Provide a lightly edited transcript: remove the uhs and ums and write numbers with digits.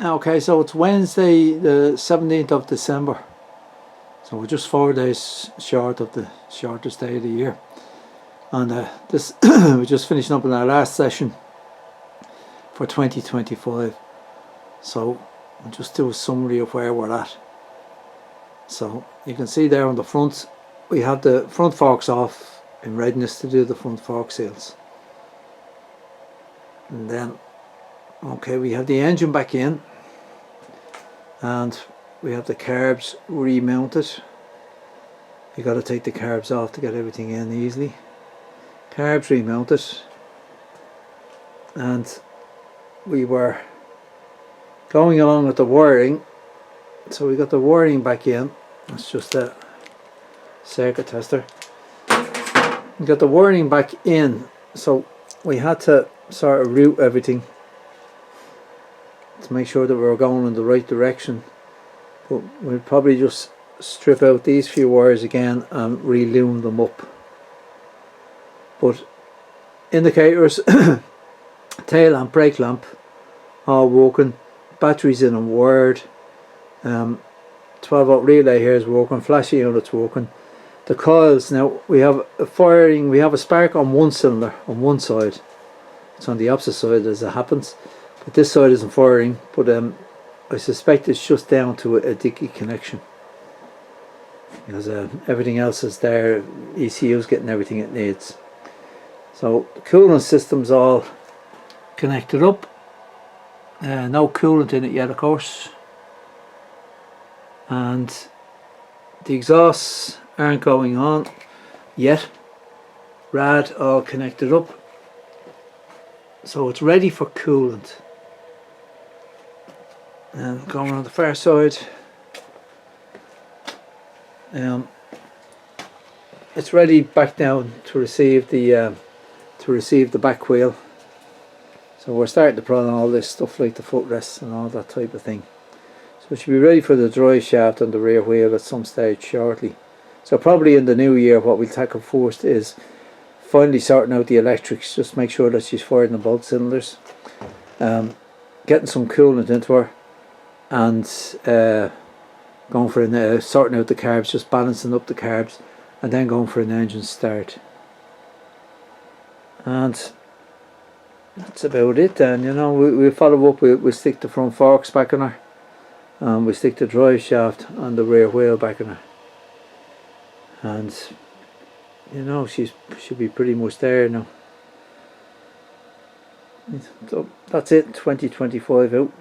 Okay, so it's Wednesday the 17th of December. So we're just 4 days short of the shortest day of the year. And this we're just finishing up in our last session for 2025. So I'll just do a summary of where we're at. So you can see there on the front, we have the front forks off in readiness to do the front fork seals. And then, okay, we have the engine back in. And we have the carbs remounted. You got to take the carbs off to get everything in easily. Carbs remounted, and we were going along with the wiring. So we got the wiring back in. It's just a circuit tester. We got the wiring back in, so we had to sort of route everything to make sure that we were going in the right direction. But we'll probably just strip out these few wires again and re-lume them up. But indicators, tail lamp, brake lamp, all working. Batteries in and wired. 12-volt relay here is working. Flashy units working. The coils, now we have a firing. We have a spark on one cylinder on one side. It's on the opposite side as it happens. But this side isn't firing, but I suspect it's just down to a dicky connection, because everything else is there. ECU's getting everything it needs. So the coolant system's all connected up. No coolant in it yet, of course. And the exhausts aren't going on yet. Rad all connected up. So it's ready for coolant. And going on the far side, it's ready back down to receive the back wheel. So we're starting to put on all this stuff like the footrests and all that type of thing. So it should be ready for the drive shaft and the rear wheel at some stage shortly. So probably in the new year, what we'll tackle first is finally sorting out the electrics. Just make sure that she's firing on both cylinders, getting some coolant into her, and going for sorting out the carbs, just balancing up the carbs, and then going for an engine start. And that's about it then. You know, we'll follow up. We'll stick the front forks back in her, and we'll stick the drive shaft and the rear wheel back in her. And you know, she should be pretty much there now. So that's it, 2025 out.